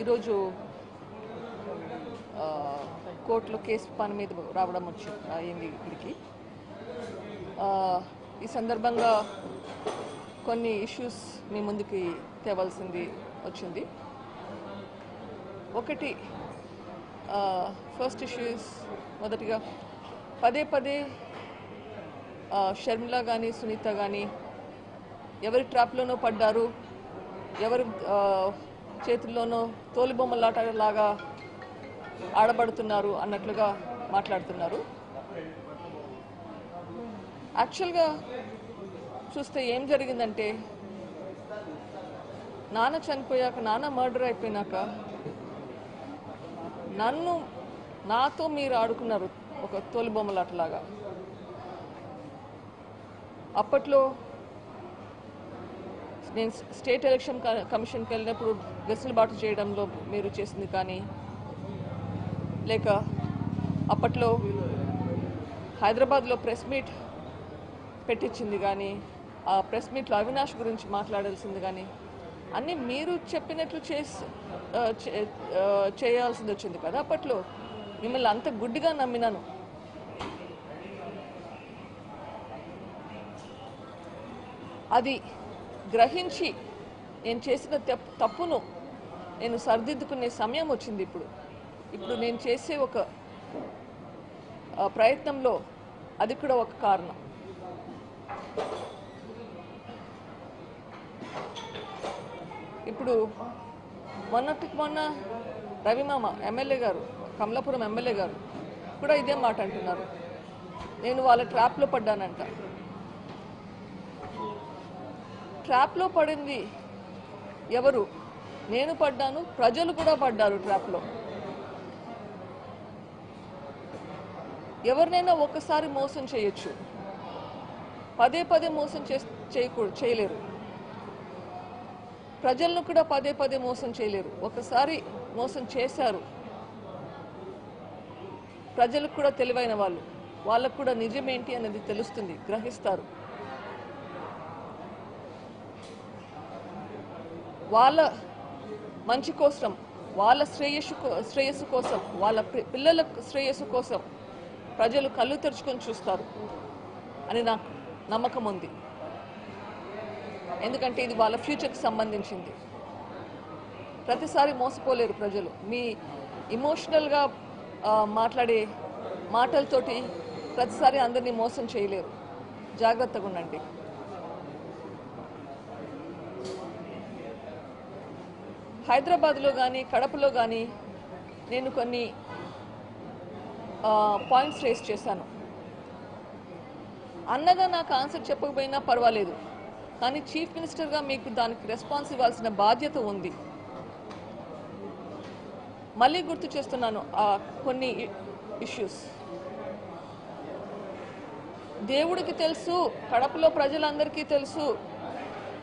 ఈరోజు కోర్టులో కేసు పని మీద రావడం అయింది ఇక్కడికి. ఈ సందర్భంగా కొన్ని ఇష్యూస్ మీ ముందుకి తేవాల్సింది వచ్చింది. ఒకటి ఫస్ట్ ఇష్యూస్ మొదటిగా పదే పదే షర్మిల కానీ సునీత కానీ ఎవరి ట్రాప్లోనో పడ్డారు, ఎవరి చేతుల్లోనో తోలుబొమ్మలాటలాగా ఆడబడుతున్నారు అన్నట్లుగా మాట్లాడుతున్నారు. యాక్చువల్గా చూస్తే ఏం జరిగిందంటే, నాన్న చనిపోయాక, నాన్న మర్డర్ అయిపోయినాక నాతో మీరు ఆడుకున్నారు ఒక తోలుబొమ్మలాటలాగా. అప్పట్లో నేను స్టేట్ ఎలక్షన్ కమిషన్కి వెళ్ళినప్పుడు వెసులుబాటు చేయడంలో మీరు చేసింది కానీ, లేక అప్పట్లో హైదరాబాద్లో ప్రెస్ మీట్ పెట్టించింది కానీ, ఆ ప్రెస్ మీట్లో అవినాష్ గురించి మాట్లాడాల్సింది కానీ, అన్నీ మీరు చెప్పినట్లు చేయాల్సింది వచ్చింది కదా. అప్పట్లో మిమ్మల్ని అంత గుడ్డిగా నమ్మినాను. అది గ్రహించి నేను చేసిన తప్పును నేను సరిదిద్దుకునే సమయం వచ్చింది. ఇప్పుడు నేను చేసే ఒక ప్రయత్నంలో అది కూడా ఒక కారణం. ఇప్పుడు మొన్న రవిమామ ఎమ్మెల్యే గారు, కమలాపురం ఎమ్మెల్యే గారు కూడా ఇదే మాట అంటున్నారు, నేను వాళ్ళ ట్రాప్లో పడ్డానంట. ట్రాప్లో పడింది ఎవరు? నేను పడ్డాను, ప్రజలు కూడా పడ్డారు ట్రాప్లో. ఎవరినైనా ఒకసారి మోసం చేయొచ్చు, పదే పదే మోసం చేయలేరు. ప్రజలను కూడా పదే పదే మోసం చేయలేరు. ఒకసారి మోసం చేశారు. ప్రజలకు కూడా తెలివైన వాళ్ళు, వాళ్ళకు కూడా నిజమేంటి అనేది తెలుస్తుంది, గ్రహిస్తారు. వాళ్ళ మంచి కోసం, వాళ్ళ శ్రేయస్సు కోసం, వాళ్ళ పిల్లల శ్రేయస్సు కోసం ప్రజలు కళ్ళు తెరుచుకొని చూస్తారు అని నాకు నమ్మకం ఉంది. ఎందుకంటే ఇది వాళ్ళ ఫ్యూచర్కి సంబంధించింది. ప్రతిసారి మోసపోలేరు ప్రజలు. మీ ఇమోషనల్గా మాట్లాడే మాటలతోటి ప్రతిసారి అందరినీ మోసం చేయలేరు. జాగ్రత్తగా ఉండండి. హైదరాబాద్లో కానీ కడపలో కానీ నేను కొన్ని పాయింట్స్ రేస్ చేశాను. అన్నగా నాకు ఆన్సర్ చెప్పకపోయినా పర్వాలేదు, కానీ చీఫ్ మినిస్టర్గా మీకు దానికి రెస్పాన్స్ ఇవ్వాల్సిన బాధ్యత ఉంది. మళ్ళీ గుర్తు చేస్తున్నాను కొన్ని ఇష్యూస్. దేవుడికి తెలుసు, కడపలో ప్రజలందరికీ తెలుసు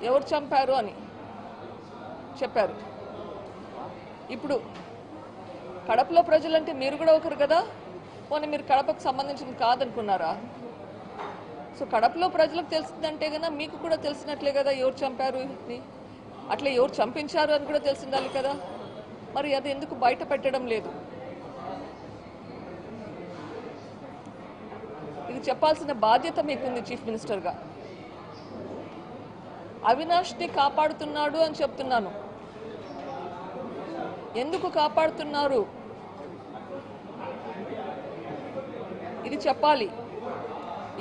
ఎవరు చంపారు అని చెప్పారు. ఇప్పుడు కడపలో ప్రజలంటే మీరు కూడా ఒకరు కదా, పోనీ మీరు కడపకు సంబంధించింది కాదనుకున్నారా? సో కడపలో ప్రజలకు తెలిసిందంటే కన్నా మీకు కూడా తెలిసినట్లే కదా ఎవరు చంపారు అని. అట్లా ఎవరు చంపించారు అని కూడా తెలిసిండాలి కదా. మరి అది ఎందుకు బయట పెట్టడం లేదు? ఇది చెప్పాల్సిన బాధ్యత మీకుంది చీఫ్ మినిస్టర్గా. అవినాష్ని కాపాడుతున్నాడు అని చెప్తున్నాను. ఎందుకు కాపాడుతున్నారు ఇది చెప్పాలి.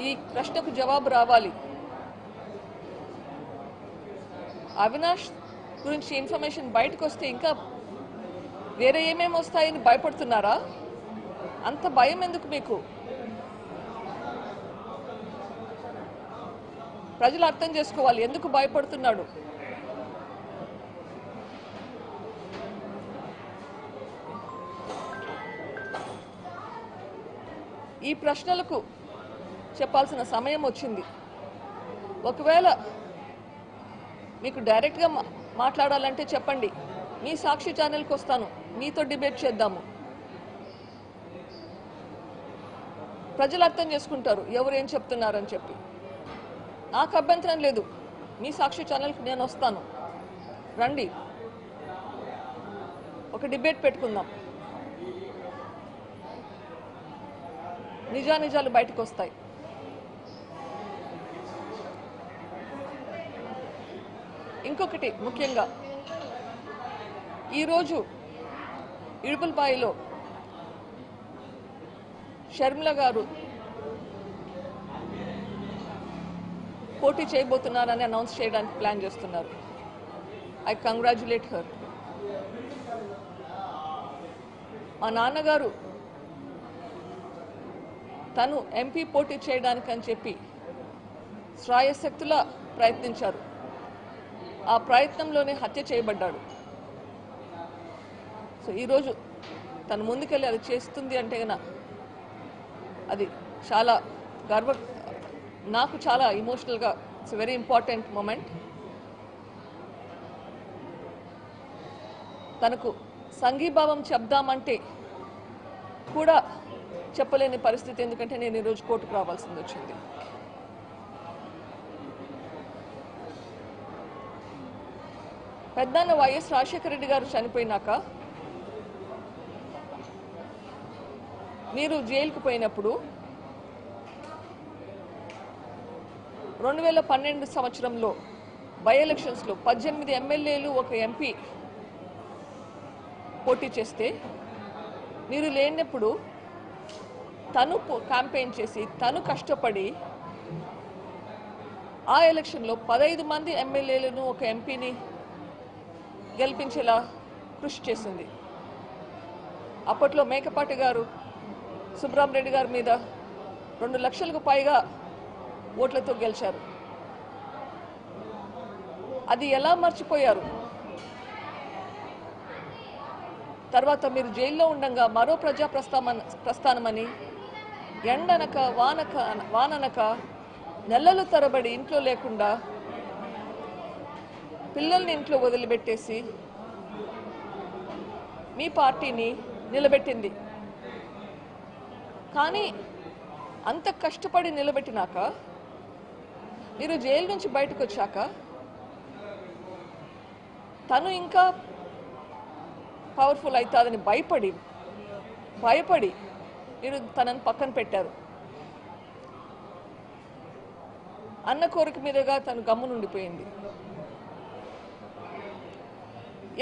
ఈ ప్రశ్నకు జవాబు రావాలి. అవినాష్ గురించి ఇన్ఫర్మేషన్ బయటకు వస్తే ఇంకా వేరే ఏమేమి వస్తాయని భయపడుతున్నారా? అంత భయం ఎందుకు మీకు? ప్రజలు అర్థం చేసుకోవాలి ఎందుకు భయపడుతున్నాడు. ఈ ప్రశ్నలకు చెప్పాల్సిన సమయం వచ్చింది. ఒకవేళ మీకు డైరెక్ట్గా మాట్లాడాలంటే చెప్పండి, మీ సాక్షి ఛానల్కి వస్తాను, మీతో డిబేట్ చేద్దాము. ప్రజలు అర్థం చేసుకుంటారు ఎవరు ఏం చెప్తున్నారని చెప్పి. నాకు అభ్యంతరం లేదు, మీ సాక్షి ఛానల్కి నేను వస్తాను, రండి. ఒక డిబేట్ పెట్టుకుందాం. నిజానిజాలు బయటకు వస్తాయి. ఇంకొకటి ముఖ్యంగా ఈరోజు ఇడుపులపాయలో షర్మిల గారు పోటీ చేయబోతున్నారని అనౌన్స్ చేయడానికి ప్లాన్ చేస్తున్నారు. I congratulate her. మా నాన్నగారు తను ఎంపీ పోటీ చేయడానికి అని చెప్పి శ్రాయశక్తులా ప్రయత్నించారు. ఆ ప్రయత్నంలోనే హత్య చేయబడ్డాడు. సో ఈరోజు తను ముందుకెళ్ళి అది చేస్తుంది అంటే కన్నా అది చాలా నాకు చాలా ఇమోషనల్గా ఇట్స్ వెరీ ఇంపార్టెంట్ మూమెంట్. తనకు సంఘీభావం చెప్దామంటే కూడా చెప్పలేని పరిస్థితి, ఎందుకంటే నేను ఈరోజు కోర్టుకు రావాల్సింది వచ్చింది. పెద్దన్న వైఎస్ రాజశేఖర రెడ్డి గారు చనిపోయినాక మీరు జైలుకు పోయినప్పుడు 2012 సంవత్సరంలో బై ఎలక్షన్స్లో 18 ఎమ్మెల్యేలు ఒక ఎంపీ పోటీ చేస్తే మీరు లేనప్పుడు తను క్యాంపెయిన్ చేసి తను కష్టపడి ఆ ఎలక్షన్లో 15 మంది ఎమ్మెల్యేలను ఒక ఎంపీని గెలిపించేలా కృషి చేసింది. అప్పట్లో మేకపాటి గారు సుబ్రహ్మరెడ్డి గారి మీద 2 లక్షలకు పైగా ఓట్లతో గెలిచారు. అది ఎలా మర్చిపోయారు? తర్వాత మీరు జైల్లో ఉండగా మరో ప్రజా ప్రస్థానమని ఎండనక వాననక నెలలు తరబడి ఇంట్లో లేకుండా పిల్లల్ని ఇంట్లో వదిలిపెట్టేసి మీ పార్టీని నిలబెట్టింది. కానీ అంత కష్టపడి నిలబెట్టినాక మీరు జైలు నుంచి బయటకు వచ్చాక తను ఇంకా పవర్ఫుల్ అవుతుందని భయపడి మీరు తనని పక్కన పెట్టారు. అన్న కోరిక మీదుగా తను గమ్మునుండిపోయింది.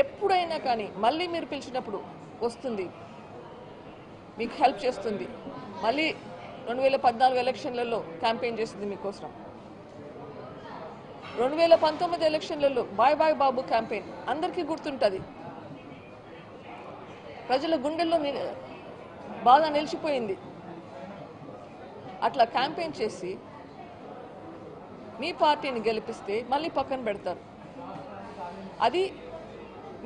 ఎప్పుడైనా కానీ మళ్ళీ మీరు పిలిచినప్పుడు వస్తుంది, మీకు హెల్ప్ చేస్తుంది. మళ్ళీ 2014 ఎలక్షన్లలో క్యాంపెయిన్ చేసింది మీకోసం. 2019 ఎలక్షన్లలో బాయ్ బాయ్ బాబు క్యాంపెయిన్ అందరికీ గుర్తుంటుంది. ప్రజల గుండెల్లో బాగా నిలిచిపోయింది. అట్లా క్యాంపెయిన్ చేసి మీ పార్టీని గెలిపిస్తే మళ్ళీ పక్కన పెడతారు. అది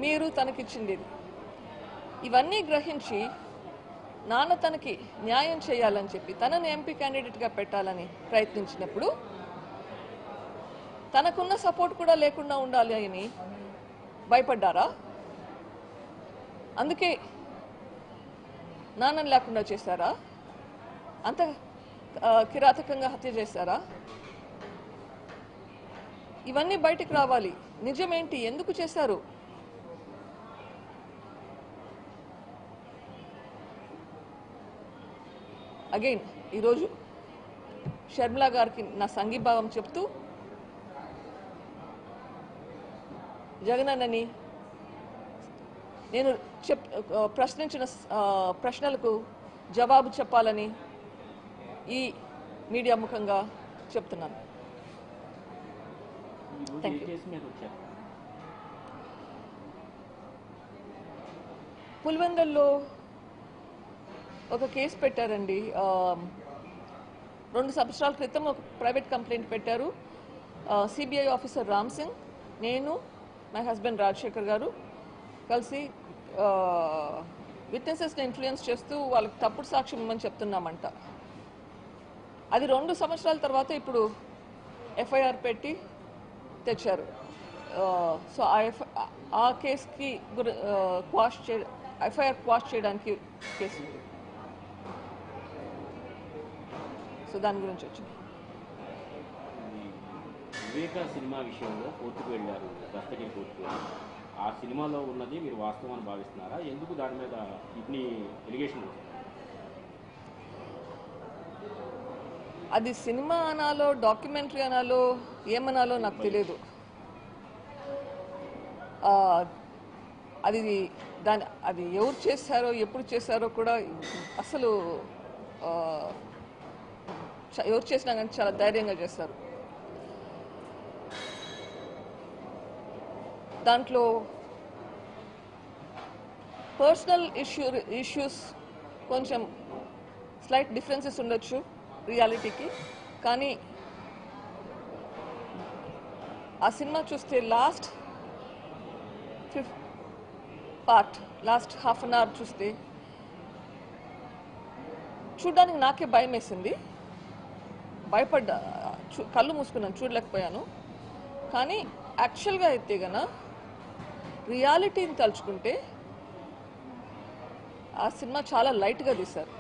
మీరు తనకిచ్చింది. ఇవన్నీ గ్రహించి నాన్న తనకి న్యాయం చేయాలని చెప్పి తనని ఎంపీ క్యాండిడేట్గా పెట్టాలని ప్రయత్నించినప్పుడు తనకున్న సపోర్ట్ కూడా లేకుండా ఉండాలి అని భయపడ్డారా? అందుకే నాన్నని లేకుండా చేశారా? అంత కిరాతకంగా హత్య చేశారా? ఇవన్నీ బయటికి రావాలి. నిజమేంటి? ఎందుకు చేశారు? అగైన్ ఈరోజు షర్మిల గారికి నా సంఘీభావం చెప్తూ జగనన్నని నేను ప్రశ్నించిన ప్రశ్నలకు జవాబు చెప్పాలని ఈ మీడియా ముఖంగా చెప్తున్నాను. Thank you. పులివెందుల్లో ఒక కేసు పెట్టారండి. 2 సంవత్సరాల క్రితం ఒక ప్రైవేట్ కంప్లైంట్ పెట్టారు. సిబిఐ ఆఫీసర్ రామ్ సింగ్, నేను, మై హస్బెండ్ రాజశేఖర్ గారు కలిసి విట్నెసెస్ని ఇన్ఫ్లుయెన్స్ చేస్తూ వాళ్ళకి తప్పుడు సాక్ష్యం ఇవ్వమని చెప్తున్నామంట. అది 2 సంవత్సరాల తర్వాత ఇప్పుడు ఎఫ్ఐఆర్ పెట్టి తెచ్చారు. సో ఆ కేసుకి ఎఫ్ఐఆర్ క్వాష్ చేయడానికి కేసు. సో దాని గురించి వచ్చింది. వివేక సినిమా విషయంలో కోర్టుకు వెళ్ళారు, దస్తగిరి కోర్టుకు. ఆ సినిమాలో ఉన్నది మీరు వాస్తవం అని భావిస్తున్నారా? ఎందుకు దాని మీద ఇన్ని ఎలిగేషన్? అది సినిమా అనాలో డాక్యుమెంటరీ అనాలో ఏమనాలో నాకు తెలియదు. అది ఎవరు చేశారో ఎప్పుడు చేశారో కూడా అసలు ఎవరు చేసినా కానీ చాలా ధైర్యంగా చేస్తారు. దాంట్లో పర్సనల్ ఇష్యూస్ కొంచెం స్లైట్ డిఫరెన్సెస్ ఉండొచ్చు రియాలిటీకి. కానీ ఆ సినిమా చూస్తే లాస్ట్ హాఫ్ అన్ అవర్ చూస్తే చూడడానికి నాకే భయం వేసింది. భయపడ్డా, కళ్ళు మూసుకున్నాను, చూడలేకపోయాను. కానీ యాక్చువల్గా అయితే గన రియాలిటీని తలుచుకుంటే ఆ సినిమా చాలా లైట్గా తీశారు.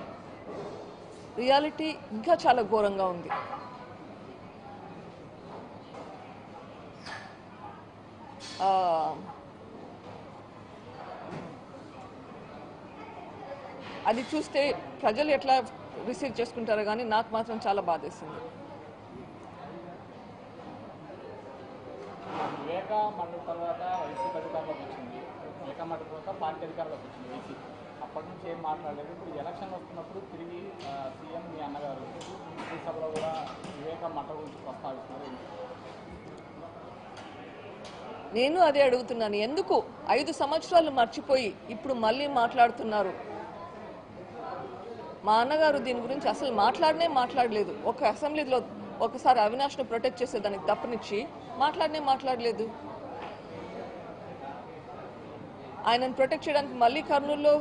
రియాలిటీ ఇంకా చాలా ఘోరంగా ఉంది. అది చూస్తే ప్రజలు ఎట్లా రిసీవ్ చేసుకుంటారో కానీ నాకు మాత్రం చాలా బాధేసింది. వివేక మండలి తర్వాత వైసీపీ అధికారంలోకి వచ్చింది. వివేక మండలి తర్వాత పార్టీ అధికారంలోకి వచ్చింది వైసీపీ. అప్పటి నుంచి ఏం మాట్లాడలేదు. ఇప్పుడు ఎలక్షన్ వస్తున్నప్పుడు తిరిగి సీఎం మీ అన్నగారు ఈ సభలో కూడా వివేక మండలి గురించి ప్రస్తావిస్తున్నారు. నేను అదే అడుగుతున్నాను, ఎందుకు 5 సంవత్సరాలు మర్చిపోయి ఇప్పుడు మళ్ళీ మాట్లాడుతున్నారు? మా అన్నగారు దీని గురించి అసలు మాట్లాడలేదు. ఒక అసెంబ్లీలో ఒకసారి అవినాష్ను ప్రొటెక్ట్ చేసేదానికి తప్పనిచ్చి మాట్లాడలేదు. ఆయనను ప్రొటెక్ట్ చేయడానికి మళ్ళీ కర్నూలులో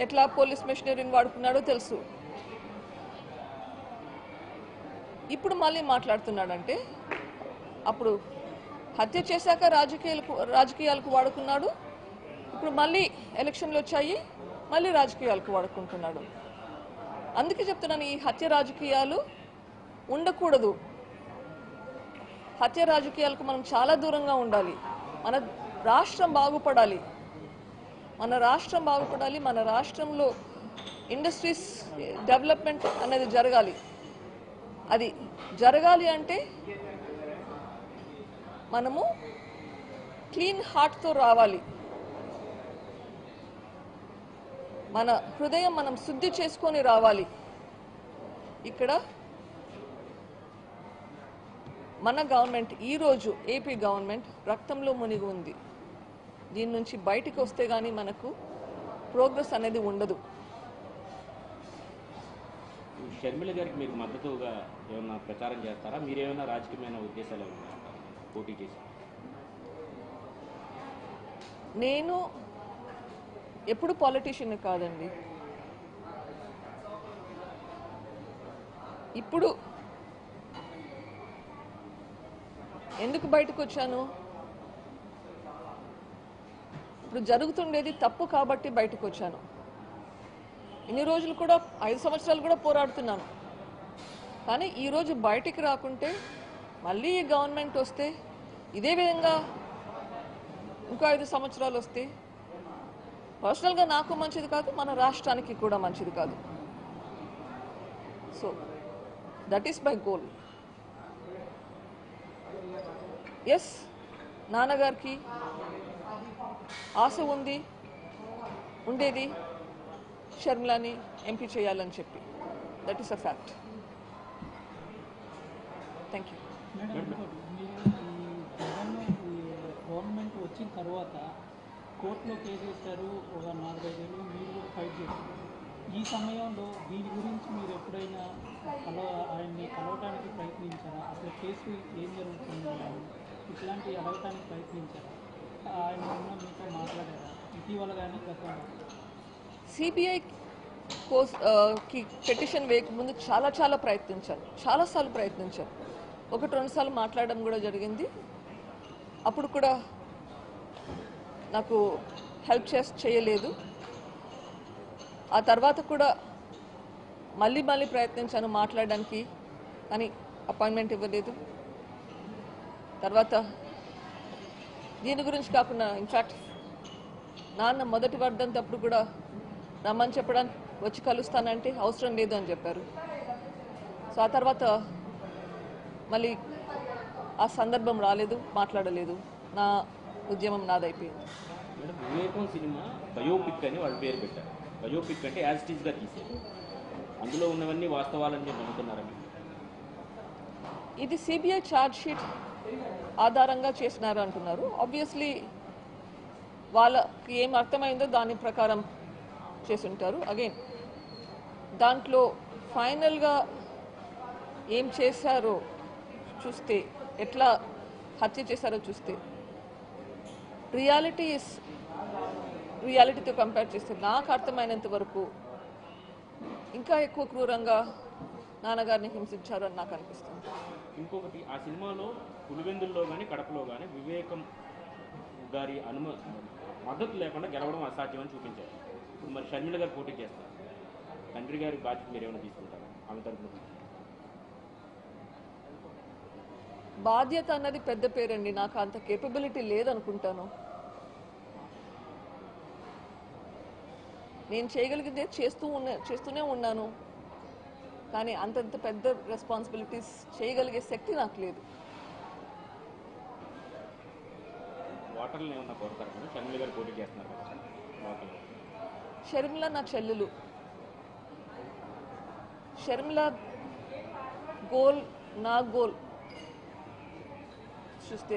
ఎట్లా పోలీస్ మెషినరీని వాడుకున్నాడో తెలుసు. ఇప్పుడు మళ్ళీ మాట్లాడుతున్నాడంటే అప్పుడు హత్య చేశాక రాజకీయాలకు వాడుకున్నాడు. ఇప్పుడు మళ్ళీ ఎలక్షన్లు వచ్చాయి, మళ్ళీ రాజకీయాలకు వాడుకుంటున్నాడు. అందుకే చెప్తున్నాను, ఈ హత్య రాజకీయాలు ఉండకూడదు. హత్య రాజకీయాలకు మనం చాలా దూరంగా ఉండాలి. మన రాష్ట్రం బాగుపడాలి. మన రాష్ట్రంలో ఇండస్ట్రీస్ డెవలప్మెంట్ అనేది జరగాలి. అది జరగాలి అంటే మనము క్లీన్ హార్ట్తో రావాలి. మన హృదయం మనం శుద్ధి చేసుకొని రావాలి. ఇక్కడ మన గవర్నమెంట్ ఈరోజు ఏపీ గవర్నమెంట్ రక్తంలో మునిగి ఉంది. దీని నుంచి బయటికి వస్తే కానీ మనకు ప్రోగ్రెస్ అనేది ఉండదు. షర్మిల గారికి మీరు మద్దతుగా ఏమన్నా ప్రచారం చేస్తారా? మీరేమైనా రాజకీయమైన ఉద్దేశాలు ఏమన్నా పోటీ చేసి? నేను ఎప్పుడు పాలిటీషియన్ కాదండి. ఇప్పుడు ఎందుకు బయటకు వచ్చాను? ఇప్పుడు జరుగుతుండేది తప్పు కాబట్టి బయటకు వచ్చాను. ఇన్ని రోజులు కూడా 5 సంవత్సరాలు కూడా పోరాడుతున్నాను. కానీ ఈరోజు బయటికి రాకుంటే మళ్ళీ ఈ గవర్నమెంట్ వస్తే ఇదే విధంగా ఇంకో 5 సంవత్సరాలు వస్తే పర్సనల్గా నాకు మంచిది కాదు, మన రాష్ట్రానికి కూడా మంచిది కాదు. So that is my goal. Yes, నాన్నగారికి ఆశ ఉండేది షర్మిలాని ఎంపీ చేయాలని చెప్పి. That is a fact. Thank you. Government వచ్చిన తర్వాత కోర్టులో కేసు వేశారు, ఒక 4-5 ఏళ్ళు మీరు కూడా ఫైట్ చేశారు. ఈ సమయంలో దీని గురించి మీరు ఎప్పుడైనా ఆయన్ని కలవటానికి ప్రయత్నించారా? అసలు కేసు ఏం జరుగుతుంది ఇట్లాంటివి అడగటానికి ప్రయత్నించారా? ఆయన మీతో మాట్లాడారా ఇటీవల కానీ గతంలో? సిబిఐ కి పిటిషన్ వేయకముందు చాలా ప్రయత్నించాను, చాలాసార్లు ప్రయత్నించాను. 1-2 సార్లు మాట్లాడడం కూడా జరిగింది. అప్పుడు కూడా నాకు హెల్ప్ చేయలేదు. ఆ తర్వాత కూడా మళ్ళీ ప్రయత్నించాను మాట్లాడడానికి, కానీ అపాయింట్మెంట్ ఇవ్వలేదు. తర్వాత దీని గురించి కాకుండా ఇన్ఫ్యాక్ట్ నాన్న మొదటి వర్ధంతప్పుడు కూడా రమ్మని చెప్పడానికి వచ్చి కలుస్తానంటే అవసరం లేదు అని చెప్పారు. సో ఆ తర్వాత మళ్ళీ ఆ సందర్భం రాలేదు, మాట్లాడలేదు. నా ఉద్యమం నాదైపోయింది. మేడం, వివేకం సినిమా బయోపిక్ అని వాళ్ళు పేరు పెట్టారు. బయోపిక్ అంటే యాజ్ ఇట్ ఈస్గా తీసేది. అందులో ఉన్నవన్నీ వాస్తవాలని మీరు నమ్ముతున్నారా? ఇది సిబిఐ ఛార్జ్ షీట్ ఆధారంగా చేసినారు అంటున్నారు. ఆబ్వియస్లీ వాళ్ళకి ఏం అర్థమైందో దాని ప్రకారం చేసి ఉంటారు. అగైన్ దాంట్లో ఫైనల్గా ఏం చేశారో చూస్తే, ఎట్లా హత్య చేశారో చూస్తే, రియాలిటీతో కంపేర్ చేస్తే నాకు అర్థమైనంత వరకు ఇంకా ఎక్కువ క్రూరంగా నాన్నగారిని హింసించారు అని నాకు అనిపిస్తుంది. ఇంకొకటి, ఆ సినిమాలో పులివెందుల్లో కానీ కడపలో కానీ వివేకం గారి మద్దతు లేకుండా గెలవడం అసాధ్యమని చూపించారు. ఇప్పుడు మరి షర్మిల గారు పోటీ చేస్తారు. తండ్రి గారి బాధ్యత మీరు ఏమైనా తీసుకుంటారు ఆమె తరఫున? బాధ్యత అన్నది పెద్ద పేరండి. నాకు అంత కేపబిలిటీ లేదనుకుంటాను. నేను చేయగలిగితే చేస్తూనే ఉన్నాను. కానీ అంతంత పెద్ద రెస్పాన్సిబిలిటీస్ చేయగలిగే శక్తి నాకు లేదు. ఓటర్లు ఏమన్నా కోరుతారు? షర్మిల గారు పోటీ చేస్తున్నారు కదా. షర్మిల నా చెల్లెలు. షర్మిల గోల్, నా గోల్ చూస్తే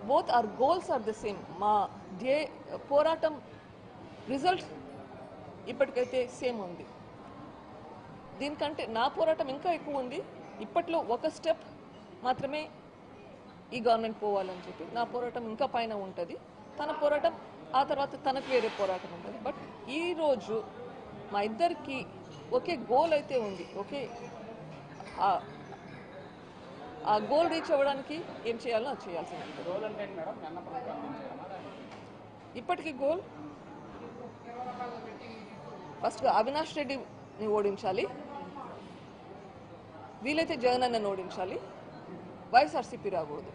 both are goals are the same. మా పోరాటం రిజల్ట్ ఇప్పటికైతే సేమ్ ఉంది. దీనికంటే నా పోరాటం ఇంకా ఎక్కువ ఉంది. ఇప్పట్లో ఒక స్టెప్ మాత్రమే ఈ గవర్నమెంట్ పోవాలని చెప్పి నా పోరాటం ఇంకా పైన ఉంటుంది. తన పోరాటం ఆ తర్వాత తనకు వేరే పోరాటం ఉంటుంది. బట్ ఈరోజు మా ఇద్దరికి ఒకే గోల్ అయితే ఉంది. ఓకే, ఆ గోల్ రీచ్ అవ్వడానికి ఏం చేయాలో అది చేయాల్సింది. ఇప్పటికీ గోల్ ఫస్ట్గా అవినాష్ రెడ్డిని ఓడించాలి, వీలైతే జగన్ అన్నని ఓడించాలి, వైఎస్ఆర్సీపీ రాకూడదు.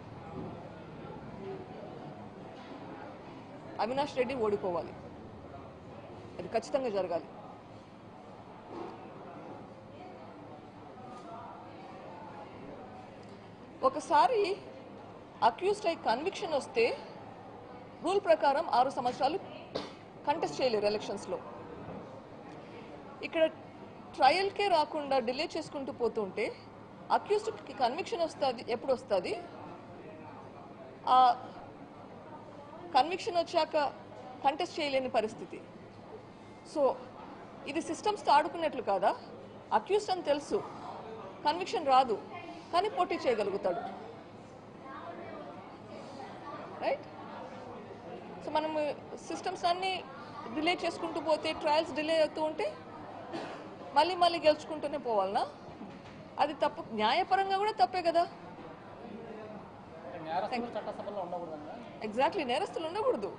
అవినాష్ రెడ్డి ఓడిపోవాలి, అది ఖచ్చితంగా జరగాలి. ఒకసారి అక్యూజ్డ్ అయి కన్విక్షన్ వస్తే రూల్ ప్రకారం 6 సంవత్సరాలు కంటెస్ట్ చేయలేరు ఎలక్షన్స్లో. ఇక్కడ ట్రయల్కే రాకుండా డిలే చేసుకుంటూ పోతుంటే అక్యూజ్డ్కి కన్విక్షన్ వస్తుంది. ఎప్పుడు వస్తుంది? ఆ కన్విక్షన్ వచ్చాక కంటెస్ట్ చేయలేని పరిస్థితి. సో ఇది సిస్టమ్స్తో ఆడుకున్నట్లు కాదా? అక్యూజ్డ్ అని తెలుసు, కన్విక్షన్ రాదు, కానీ పోటీ చేయగలుగుతాడు. రైట్? సో మనం సిస్టమ్స్ అన్నీ డిలే చేసుకుంటూ పోతే, ట్రయల్స్ డిలే అవుతూ ఉంటే మళ్ళీ గెలుచుకుంటూనే పోవాలనా? అది తప్పు. న్యాయపరంగా కూడా తప్పే కదా. ఎగ్జాక్ట్లీ, నేరస్తులు ఉండకూడదు.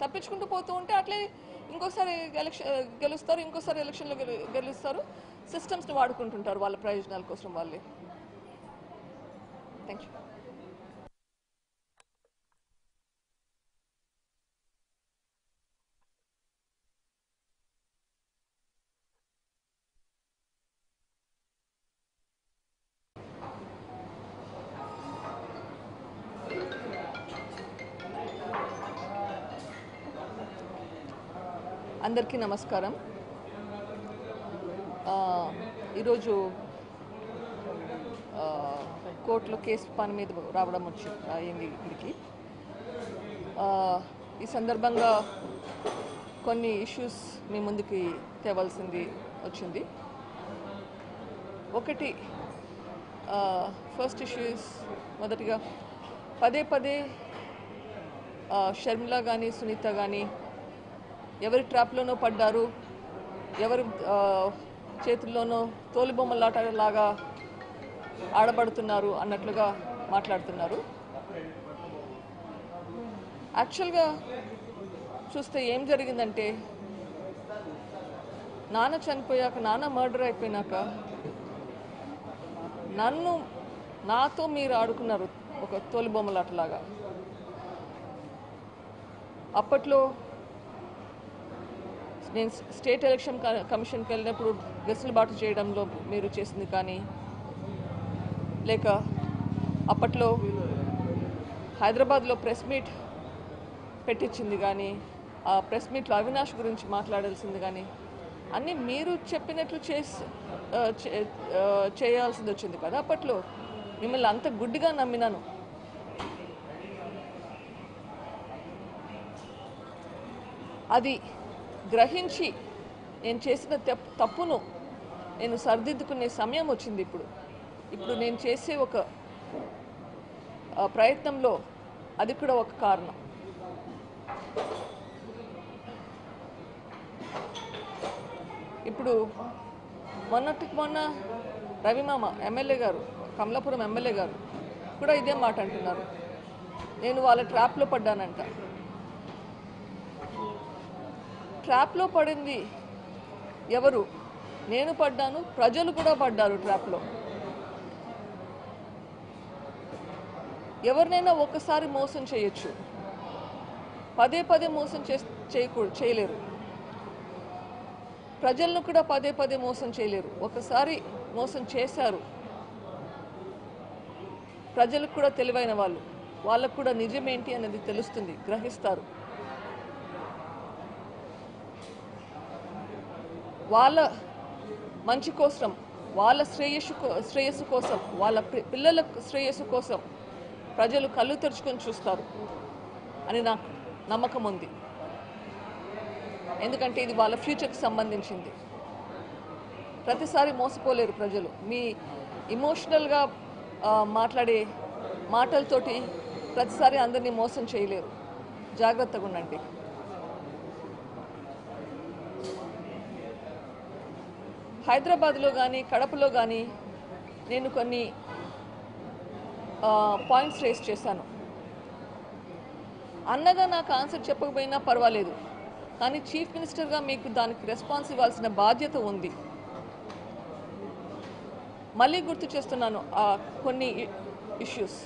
తప్పించుకుంటూ పోతూ ఉంటే అట్లే ఇంకోసారి గెలుస్తారు, ఇంకోసారి ఎలక్షన్లో గెలుస్తారు. సిస్టమ్స్ని వాడుకుంటుంటారు వాళ్ళ ప్రయోజనాల కోసం వాళ్ళే. Thank you. అందరికీ నమస్కారం. ఈరోజు కోర్టులో కేసు పని మీద రావడం అయింది ఇక్కడికి. ఈ సందర్భంగా కొన్ని ఇష్యూస్ మీ ముందుకి తేవాల్సింది వచ్చింది. ఒకటి, ఫస్ట్ ఇష్యూస్ మొదటిగా పదే షర్మిల కానీ సునీత కానీ ఎవరి ట్రాప్లోనో పడ్డారు, ఎవరి చేతుల్లోనో తోలుబొమ్మలాటలాగా ఆడబడుతున్నారు అన్నట్లుగా మాట్లాడుతున్నారు. యాక్చువల్గా చూస్తే ఏం జరిగిందంటే, నాన్న చనిపోయాక, నాన్న మర్డర్ అయిపోయినాక నాతో మీరు ఆడుకున్నారు ఒక తోలుబొమ్మలాటలాగా. అప్పట్లో నేను స్టేట్ ఎలక్షన్ కమిషన్కి వెళ్ళినప్పుడు వెసులుబాటు చేయడంలో మీరు చేసింది కానీ, లేక అప్పట్లో హైదరాబాద్లో ప్రెస్ మీట్ పెట్టించింది కానీ, ఆ ప్రెస్ మీట్లో అవినాష్ గురించి మాట్లాడాల్సింది కానీ, అన్నీ మీరు చెప్పినట్లు చేయాల్సింది వచ్చింది కదా. అప్పట్లో మిమ్మల్ని అంత గుడ్డిగా నమ్మినాను. అది గ్రహించి నేను చేసిన తప్పును నేను సరిదిద్దుకునే సమయం వచ్చింది. ఇప్పుడు నేను చేసే ఒక ప్రయత్నంలో అది కూడా ఒక కారణం. ఇప్పుడు మొన్న రవిమామ ఎమ్మెల్యే గారు, కమలాపురం ఎమ్మెల్యే గారు కూడా ఇదే మాట అంటున్నారు. నేను వాళ్ళ ట్రాప్లో పడ్డానంట. ట్రాప్లో పడింది ఎవరు? నేను పడ్డాను, ప్రజలు కూడా పడ్డారు ట్రాప్లో. ఎవరినైనా ఒక్కసారి మోసం చేయొచ్చు, పదే పదే మోసం చేయలేరు. ప్రజలను కూడా పదే పదే మోసం చేయలేరు. ఒకసారి మోసం చేశారు. ప్రజలకు కూడా తెలివైన వాళ్ళు, వాళ్ళకు కూడా నిజమేంటి అనేది తెలుస్తుంది, గ్రహిస్తారు. వాళ్ళ మంచి కోసం, వాళ్ళ శ్రేయస్సు కోసం, వాళ్ళ పిల్లల శ్రేయస్సు కోసం ప్రజలు కళ్ళు తెరుచుకొని చూస్తారు అని నాకు నమ్మకం ఉంది. ఎందుకంటే ఇది వాళ్ళ ఫ్యూచర్కి సంబంధించింది. ప్రతిసారి మోసపోలేరు ప్రజలు. మీ ఇమోషనల్గా మాట్లాడే మాటలతోటి ప్రతిసారి అందరినీ మోసం చేయలేరు. జాగ్రత్తగా ఉండండి. హైదరాబాద్లో కానీ కడపలో కానీ నేను కొన్ని పాయింట్స్ రేస్ చేశాను. అన్నగా నాకు ఆన్సర్ చెప్పకపోయినా పర్వాలేదు, కానీ చీఫ్ మినిస్టర్గా మీకు దానికి రెస్పాన్స్ ఇవ్వాల్సిన బాధ్యత ఉంది. మళ్ళీ గుర్తు చేస్తున్నాను కొన్ని ఇష్యూస్.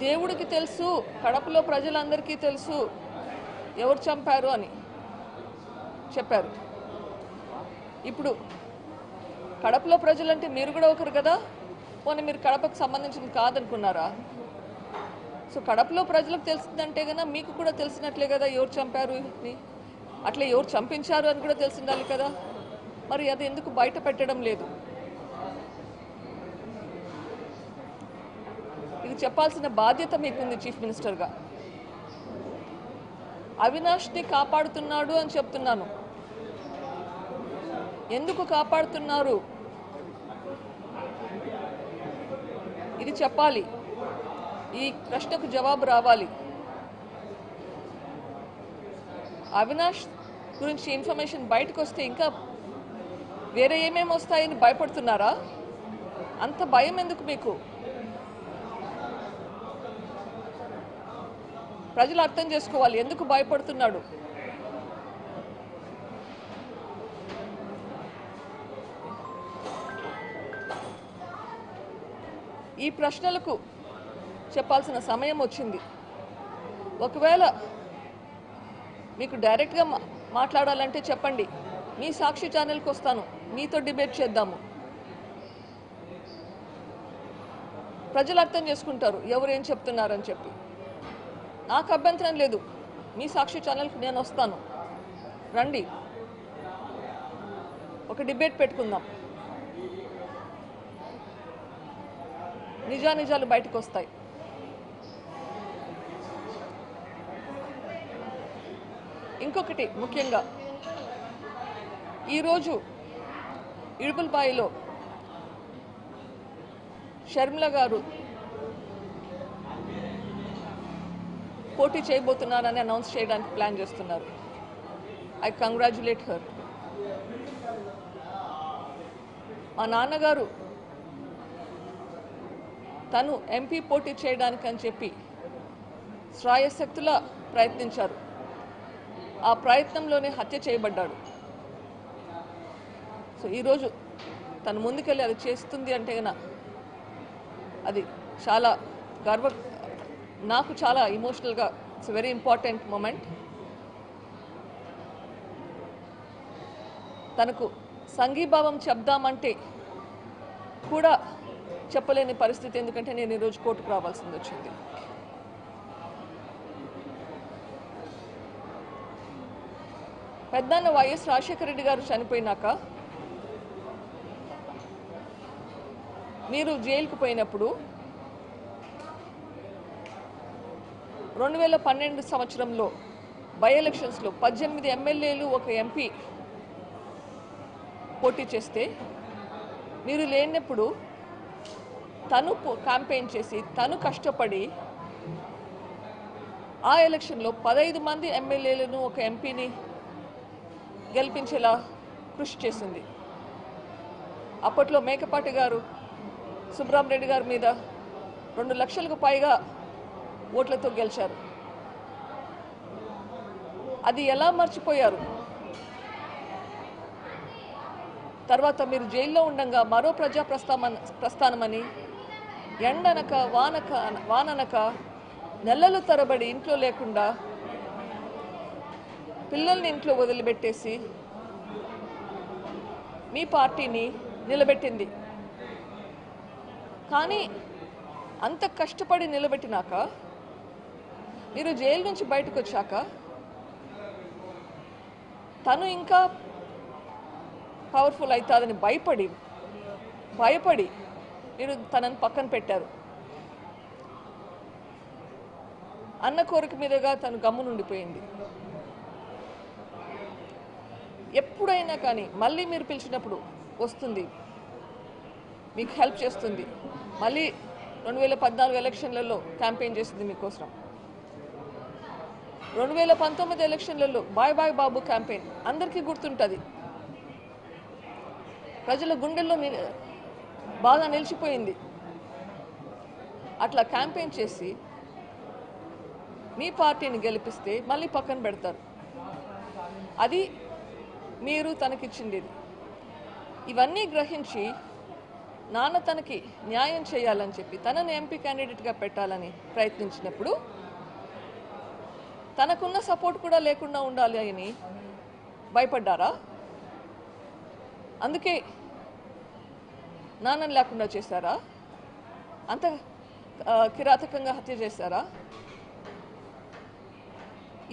దేవుడికి తెలుసు, కడపలో ప్రజలందరికీ తెలుసు ఎవరు చంపారు అని చెప్పారు. ఇప్పుడు కడపలో ప్రజలంటే మీరు కూడా ఒకరు కదా. పోనీ మీరు కడపకు సంబంధించింది కాదనుకున్నారా? సో కడపలో ప్రజలకు తెలిసిందంటే కన్నా మీకు కూడా తెలిసినట్లే కదా ఎవరు చంపారు అని. అట్లా ఎవరు చంపించారు అని కూడా తెలిసిండాలి కదా. మరి అది ఎందుకు బయట పెట్టడం లేదు? ఇది చెప్పాల్సిన బాధ్యత మీకుంది చీఫ్ మినిస్టర్గా. అవినాష్ని కాపాడుతున్నాడు అని చెప్తున్నాను. ఎందుకు కాపాడుతున్నారు ఇది చెప్పాలి. ఈ ప్రశ్నకు జవాబు రావాలి. అవినాష్ గురించి ఇన్ఫర్మేషన్ బయటకు వస్తే ఇంకా వేరే ఏమేమి వస్తాయని భయపడుతున్నారా? అంత భయం ఎందుకు మీకు? ప్రజలు అర్థం చేసుకోవాలి ఎందుకు భయపడుతున్నాడు. ఈ ప్రశ్నలకు చెప్పాల్సిన సమయం వచ్చింది. ఒకవేళ మీకు డైరెక్ట్గా మాట్లాడాలంటే చెప్పండి, మీ సాక్షి ఛానల్కి వస్తాను, మీతో డిబేట్ చేద్దాము. ప్రజలు అర్థం చేసుకుంటారు ఎవరేం చెప్తున్నారని చెప్పి. నాకు అభ్యంతరం లేదు, మీ సాక్షి ఛానల్కి నేను వస్తాను, రండి, ఒక డిబేట్ పెట్టుకుందాం. నిజానిజాలు బయటకు వస్తాయి. ఇంకొకటి ముఖ్యంగా, ఈరోజు ఇడుపులపాయలో షర్మిల గారు పోటీ చేయబోతున్నారని అనౌన్స్ చేయడానికి ప్లాన్ చేస్తున్నారు. I congratulate her. మా నాన్నగారు తను ఎంపీ పోటీ చేయడానికి అని చెప్పి శ్రాయశక్తులా ప్రయత్నించారు. ఆ ప్రయత్నంలోనే హత్య చేయబడ్డాడు. సో ఈరోజు తను ముందుకెళ్ళి అది చేస్తుంది అంటే కన్నా అది చాలా నాకు చాలా ఇమోషనల్గా ఇట్స్ వెరీ ఇంపార్టెంట్ మూమెంట్. తనకు సంఘీభావం చెప్దామంటే కూడా చెప్పలేని పరిస్థితి, ఎందుకంటే నేను ఈరోజు కోర్టుకు రావాల్సింది వచ్చింది. పెద్దన్న వైఎస్ రాజశేఖర రెడ్డి గారు చనిపోయినాక మీరు జైలుకు పోయినప్పుడు 2012 సంవత్సరంలో బై ఎలక్షన్స్లో 18 ఎమ్మెల్యేలు ఒక ఎంపీ పోటీ చేస్తే మీరు లేనప్పుడు తను క్యాంపెయిన్ చేసి తను కష్టపడి ఆ ఎలక్షన్లో 15 మంది ఎమ్మెల్యేలను ఒక ఎంపీని గెలిపించేలా కృషి చేసింది. అప్పట్లో మేకపాటి గారు సుబ్రహ్మరెడ్డి గారి మీద 2 లక్షలకు పైగా ఓట్లతో గెలిచారు. అది ఎలా మర్చిపోయారు? తర్వాత మీరు జైల్లో ఉండగా మరో ప్రజా ప్రస్థానమని ఎండనక వాననక నెలలు తరబడి ఇంట్లో లేకుండా పిల్లల్ని ఇంట్లో వదిలిపెట్టేసి మీ పార్టీని నిలబెట్టింది. కానీ అంత కష్టపడి నిలబెట్టినాక మీరు జైలు నుంచి బయటకు వచ్చాక తను ఇంకా పవర్ఫుల్ అవుతుందని భయపడి మీరు తనని పక్కన పెట్టారు. అన్న కోరిక మీదుగా తను గమ్మునుండిపోయింది. ఎప్పుడైనా కానీ మళ్ళీ మీరు పిలిచినప్పుడు వస్తుంది, మీకు హెల్ప్ చేస్తుంది. మళ్ళీ 2014 ఎలక్షన్లలో క్యాంపెయిన్ చేసింది మీకోసం. 2019 ఎలక్షన్లలో బాయ్ బాయ్ బాబు క్యాంపెయిన్ అందరికీ గుర్తుంటుంది. ప్రజల గుండెల్లో బాగా నిలిచిపోయింది. అట్లా క్యాంపెయిన్ చేసి మీ పార్టీని గెలిపిస్తే మళ్ళీ పక్కన పెడతారు. అది మీరు తనకిచ్చింది. ఇవన్నీ గ్రహించి నాన్న తనకి న్యాయం చేయాలని చెప్పి తనని ఎంపీ క్యాండిడేట్గా పెట్టాలని ప్రయత్నించినప్పుడు తనకున్న సపోర్ట్ కూడా లేకుండా ఉండాలి అని భయపడ్డారా? అందుకే నాన్నని లేకుండా చేశారా? అంత కిరాతకంగా హత్య చేశారా?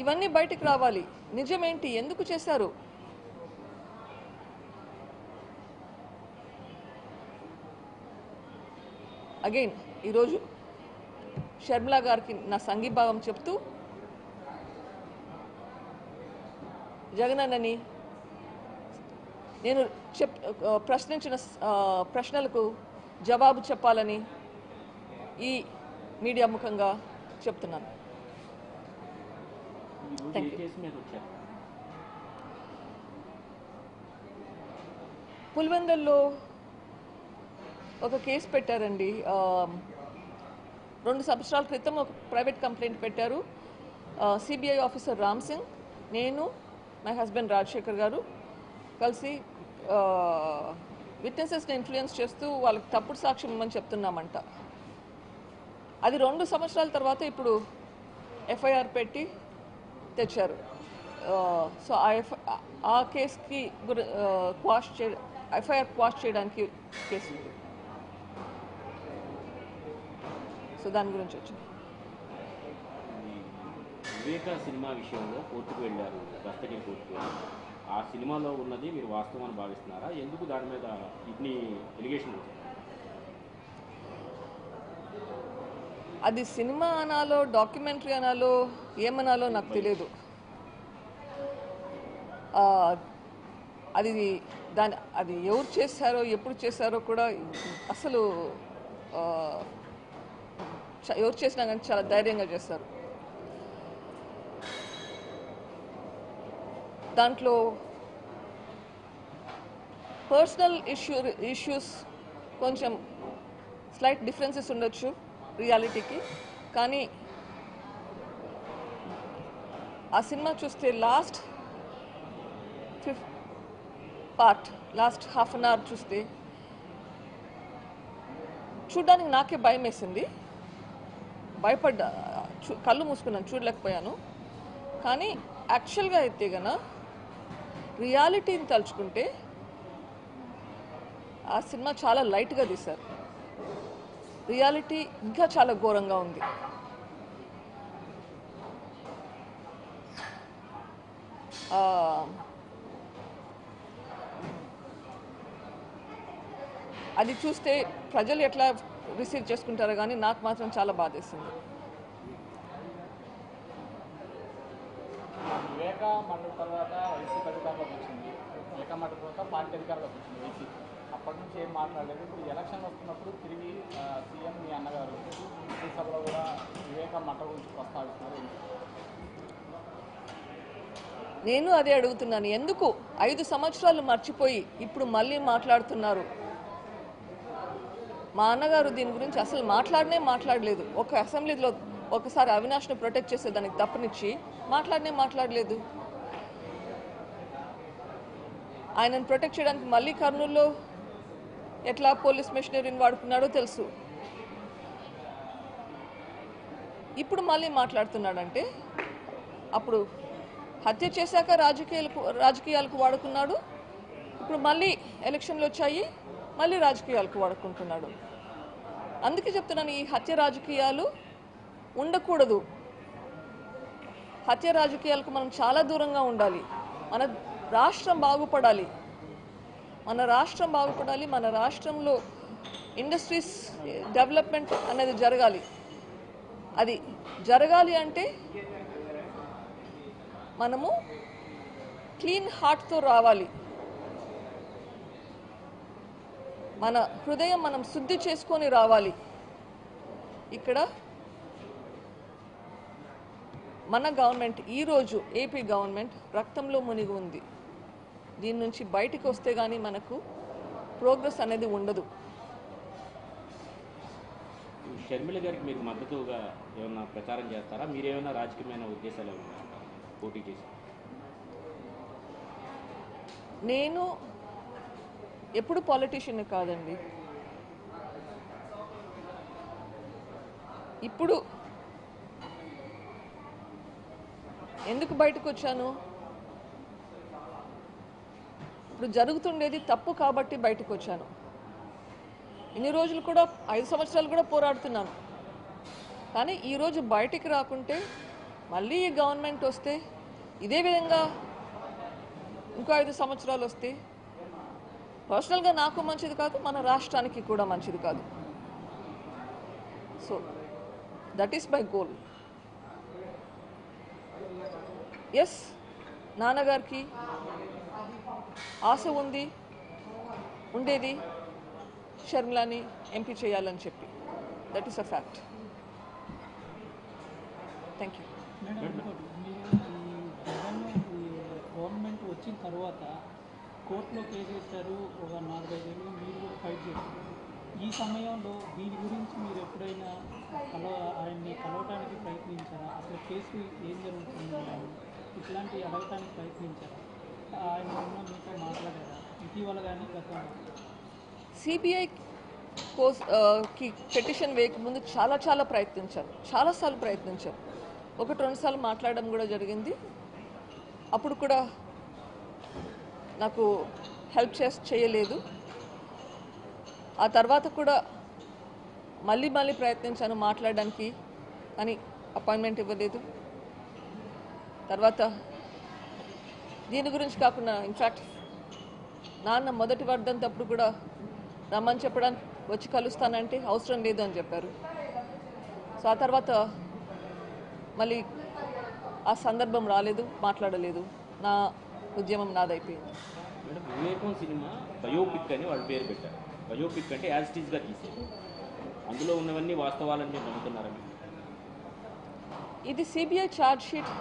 ఇవన్నీ బయటికి రావాలి. నిజమేంటి? ఎందుకు చేశారు? అగైన్ ఈరోజు షర్మిల గారికి నా సంఘీభావం చెప్తూ జగనన్నని నేను ప్రశ్నించిన ప్రశ్నలకు జవాబు చెప్పాలని ఈ మీడియా ముఖంగా చెప్తున్నాను. పులివెందుల్లో ఒక కేసు పెట్టారండి. 2 సంవత్సరాల క్రితం ఒక ప్రైవేట్ కంప్లైంట్ పెట్టారు. సిబిఐ ఆఫీసర్ రామ్ సింగ్, నేను, మై హస్బెండ్ రాజశేఖర్ గారు కలిసి విట్నెసెస్ని ఇన్ఫ్లుయెన్స్ చేస్తూ వాళ్ళకి తప్పుడు సాక్ష్యం ఇవ్వమని చెప్తున్నామంట. అది 2 సంవత్సరాల తర్వాత ఇప్పుడు ఎఫ్ఐఆర్ పెట్టి తెచ్చారు. సో ఆ కేసుకి ఎఫ్ఐఆర్ క్వాష్ చేయడానికి కేసు. సో దాని గురించి వచ్చింది. వివేక సినిమా విషయంలో కోర్టుకు వెళ్ళారు, దస్తగిరి కోర్టుకు వెళ్ళారు. ఆ సినిమాలో ఉన్నది మీరు వాస్తవాన్ని భావిస్తున్నారా? ఎందుకు దాని మీద ఇన్ని ఎలిగేషన్? అది సినిమా అనాలో డాక్యుమెంటరీ అనాలో ఏమనాలో నాకు తెలియదు. అది ఎవరు చేశారో ఎప్పుడు చేశారో కూడా అసలు ఎవరు చేసినా కానీ చాలా ధైర్యంగా చేస్తారు. దాంట్లో పర్సనల్ ఇష్యూస్ కొంచెం స్లైట్ డిఫరెన్సెస్ ఉండొచ్చు రియాలిటీకి. కానీ ఆ సినిమా చూస్తే లాస్ట్ హాఫ్ అన్ అవర్ చూస్తే చూడ్డానికి నాకే భయం వేసింది. భయపడ్డా. కళ్ళు మూసుకున్నాను, చూడలేకపోయాను. కానీ యాక్చువల్గా అయితే గన రియాలిటీని తలుచుకుంటే ఆ సినిమా చాలా లైట్గా తీశారు. రియాలిటీ ఇంకా చాలా ఘోరంగా ఉంది. అది చూస్తే ప్రజలు ఎట్లా రిసీవ్ చేసుకుంటారో కానీ నాకు మాత్రం చాలా బాధేసింది. వివేక మండలి తర్వాత వైసీపీ అధికారంలోకి వచ్చింది. వివేక మండలి తర్వాత పార్టీ అధికారంలోకి వచ్చింది వైసీపీ. అప్పటి నుంచి ఏం మాట్లాడలేదు. ఇప్పుడు ఎలక్షన్ వస్తున్నప్పుడు తిరిగి సీఎం మీ అన్నగారు ఈ సభలో కూడా వివేక మండలి గురించి ప్రస్తావిస్తున్నారు. నేను అదే అడుగుతున్నాను, ఎందుకు 5 సంవత్సరాలు మర్చిపోయి ఇప్పుడు మళ్ళీ మాట్లాడుతున్నారు? మా అన్నగారు దీని గురించి అసలు మాట్లాడలేదు. ఒక అసెంబ్లీలో ఒకసారి అవినాష్ను ప్రొటెక్ట్ చేసేదానికి తప్పనిచ్చి మాట్లాడలేదు. ఆయనను ప్రొటెక్ట్ చేయడానికి మళ్ళీ కర్నూలులో ఎట్లా పోలీస్ మెషినరీని వాడుకున్నాడో తెలుసు. ఇప్పుడు మళ్ళీ మాట్లాడుతున్నాడంటే అప్పుడు హత్య చేశాక రాజకీయాలకు వాడుకున్నాడు. ఇప్పుడు మళ్ళీ ఎలక్షన్లు వచ్చాయి, మళ్ళీ రాజకీయాలకు వాడుకుంటున్నాడు. అందుకే చెప్తున్నాను, ఈ హత్య రాజకీయాలు ఉండకూడదు. హత్య రాజకీయాలకు మనం చాలా దూరంగా ఉండాలి. మన రాష్ట్రం బాగుపడాలి. మన రాష్ట్రంలో ఇండస్ట్రీస్ డెవలప్మెంట్ అనేది జరగాలి. అది జరగాలి అంటే మనము క్లీన్ హార్ట్తో రావాలి. మన హృదయం మనం శుద్ధి చేసుకొని రావాలి. ఇక్కడ మన గవర్నమెంట్ ఈరోజు ఏపీ గవర్నమెంట్ రక్తంలో మునిగి ఉంది. దీని నుంచి బయటికి వస్తే కానీ మనకు ప్రోగ్రెస్ అనేది ఉండదు. షర్మిల గారికి మీరు మద్దతుగా ఏమన్నా ప్రచారం చేస్తారా? మీరేమైనా రాజకీయమైన ఉద్దేశాలు ఏమన్నా పోటీ చేసి? నేను ఎప్పుడు పాలిటీషియన్ కాదండి. ఇప్పుడు ఎందుకు బయటకు వచ్చాను? ఇప్పుడు జరుగుతుండేది తప్పు కాబట్టి బయటకు వచ్చాను. ఇన్ని రోజులు కూడా 5 సంవత్సరాలు కూడా పోరాడుతున్నాను. కానీ ఈరోజు బయటికి రాకుంటే మళ్ళీ ఈ గవర్నమెంట్ వస్తే ఇదే విధంగా ఇంకో 5 సంవత్సరాలు వస్తే పర్సనల్గా నాకు మంచిది కాదు, మన రాష్ట్రానికి కూడా మంచిది కాదు. So that is my goal. Yes, నాన్నగారికి ఆశ ఉండేది షర్మిలాని ఎంపీ చేయాలని చెప్పి. That is a fact. Thank you. Madam, ఇంకోటి, మీరు ఈ గవర్నమెంట్ వచ్చిన తర్వాత కోర్టులో కేసు వేశారు, ఒక 4-5 ఏళ్ళు మీరు కూడా ఫైట్ చేశారు. ఈ సమయంలో దీని గురించి మీరు ఎప్పుడైనా ఆయన్ని కలవటానికి ప్రయత్నించారా? అసలు కేసు ఏం జరుగుతుంది ఇట్లాంటివి అడగటానికి ప్రయత్నించారా? ఆయన ఉన్న మీతో మాట్లాడారా ఇటీవల కానీ గతంలో? సిబిఐ కి పెటిషన్ వేయకముందు చాలా ప్రయత్నించారు, చాలాసార్లు ప్రయత్నించారు. 1-2 సార్లు మాట్లాడడం కూడా జరిగింది. అప్పుడు కూడా నాకు హెల్ప్ చేయలేదు. ఆ తర్వాత కూడా మళ్ళీ ప్రయత్నించాను మాట్లాడడానికి, కానీ అపాయింట్మెంట్ ఇవ్వలేదు. తర్వాత దీని గురించి కాకుండా ఇన్ఫ్యాక్ట్ నాన్న మొదటి వర్ధంతప్పుడు కూడా రమ్మని చెప్పడానికి వచ్చి కలుస్తానంటే అవసరం లేదు అని చెప్పారు. సో ఆ తర్వాత మళ్ళీ ఆ సందర్భం రాలేదు, మాట్లాడలేదు. నా ఉద్యమం నాదైపోయింది. మేడం, వివేకం సినిమా బయోపిక్ అని వాళ్ళు పేరు పెట్టారు. బయోపిక్ అంటే యాజ్ ఇట్ ఈస్గా తీసేది. అందులో ఉన్నవన్నీ వాస్తవాలని మీరు నమ్ముతున్నారా? ఇది సిబిఐ ఛార్జ్ షీట్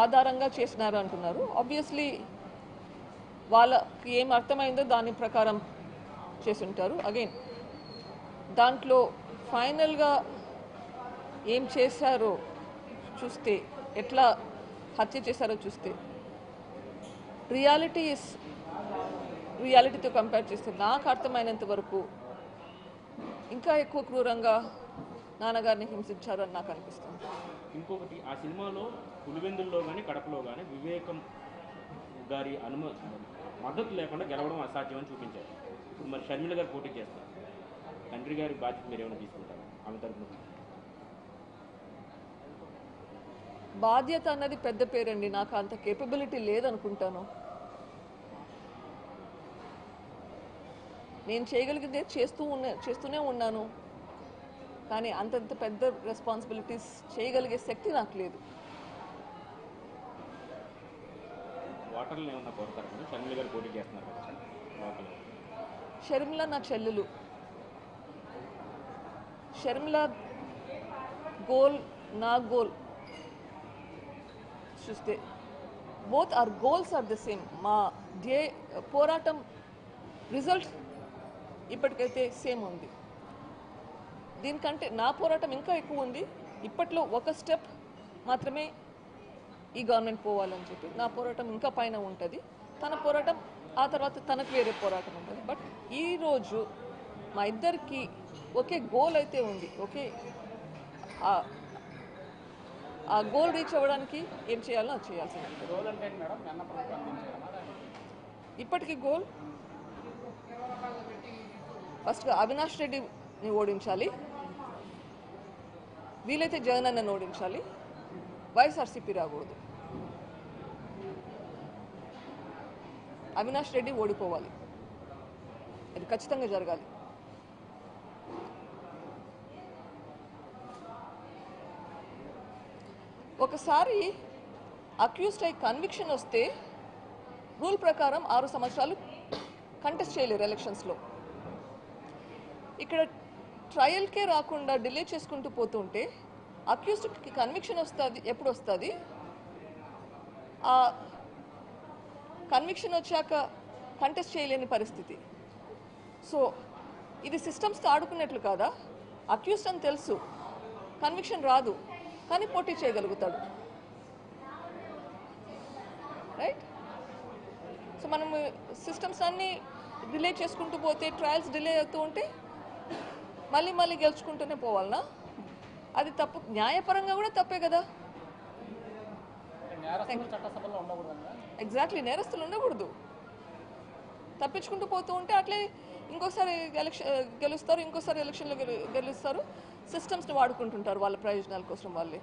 ఆధారంగా చేసినారు అంటున్నారు. ఆబ్వియస్లీ వాళ్ళకి ఏం అర్థమైందో దాని ప్రకారం చేసి ఉంటారు. అగైన్ దాంట్లో ఫైనల్గా ఏం చేశారో చూస్తే, ఎట్లా హత్య చేశారో చూస్తే, రియాలిటీతో కంపేర్ చేస్తే నాకు అర్థమైనంత వరకు ఇంకా ఎక్కువ క్రూరంగా నాన్నగారిని హింసించారు అని నాకు అనిపిస్తుంది. ఇంకొకటి, ఆ సినిమాలో పులివెందుల్లో కానీ కడపలో కానీ వివేకం గారి మద్దతు లేకుండా గెలవడం అసాధ్యం అని చూపించారు. ఇప్పుడు మరి షర్మిల గారు పోటీ చేస్తారు, తండ్రి గారి బాధ్యత మీరు ఏమైనా తీసుకుంటారు ఆమె తరఫున? బాధ్యత అన్నది పెద్ద పేరండి, నాకు అంత కేపబిలిటీ లేదనుకుంటాను. నేను చేయగలిగితే చేస్తూనే ఉన్నాను, కానీ అంతంత పెద్ద రెస్పాన్సిబిలిటీస్ చేయగలిగే శక్తి నాకు లేదు. ఓటర్లు ఏమన్నా కోరుతారు? షర్మిల గారు పోటీ చేస్తున్నారు కదా లోకల్. షర్మిల నా చెల్లెలు. షర్మిల గోల్ నా గోల్ చూస్తే both are goals are the same. మా పోరాటం రిజల్ట్ ఇప్పటికైతే సేమ్ ఉంది. దీనికంటే నా పోరాటం ఇంకా ఎక్కువ ఉంది. ఇప్పట్లో ఒక స్టెప్ మాత్రమే ఈ గవర్నమెంట్ పోవాలని చెప్పి నా పోరాటం ఇంకా పైన ఉంటుంది. తన పోరాటం ఆ తర్వాత తనకు వేరే పోరాటం ఉంటుంది. బట్ ఈరోజు మా ఇద్దరికి ఒకే గోల్ అయితే ఉంది. ఓకే, ఆ గోల్ రీచ్ అవ్వడానికి ఏం చేయాలో అది చేయాల్సింది. గోల్ అంటే మేడం అన్న ప్రభుత్వం ఇప్పటికీ గోల్ ఫస్ట్గా అవినాష్ రెడ్డిని ఓడించాలి, వీలైతే జగన్ అన్నని ఓడించాలి, వైఎస్ఆర్సీపీ రాకూడదు. అవినాష్ రెడ్డి ఓడిపోవాలి, అది ఖచ్చితంగా జరగాలి. ఒకసారి అక్యూజ్డ్ అయి కన్విక్షన్ వస్తే రూల్ ప్రకారం 6 సంవత్సరాలు కంటెస్ట్ చేయలేరు ఎలక్షన్స్లో. ఇక్కడ ట్రయల్కే రాకుండా డిలే చేసుకుంటూ పోతుంటే అక్యూజ్డ్కి కన్విక్షన్ వస్తుంది. ఎప్పుడు వస్తుంది? ఆ కన్విక్షన్ వచ్చాక కంటెస్ట్ చేయలేని పరిస్థితి. సో ఇది సిస్టమ్స్తో ఆడుకున్నట్లు కాదా? అక్యూజ్డ్ అని తెలుసు, కన్విక్షన్ రాదు, కానీ పోటీ చేయగలుగుతాడు. రైట్? సో మనం సిస్టమ్స్ అన్నీ డిలే చేసుకుంటూ పోతే, ట్రయల్స్ డిలే అవుతూ ఉంటే మళ్ళీ గెలుచుకుంటూనే పోవాలనా? అది తప్పు. న్యాయపరంగా కూడా తప్పే కదా. చట్టసభలో ఉండకూడదు. ఎగ్జాక్ట్లీ, నేరస్తులు ఉండకూడదు. తప్పించుకుంటూ పోతూ ఉంటే అట్లే ఇంకోసారి గెలుస్తారు, ఇంకోసారి ఎలక్షన్లో గెలుస్తారు. సిస్టమ్స్ని వాడుకుంటుంటారు వాళ్ళ ప్రయోజనాల కోసం వాళ్ళే.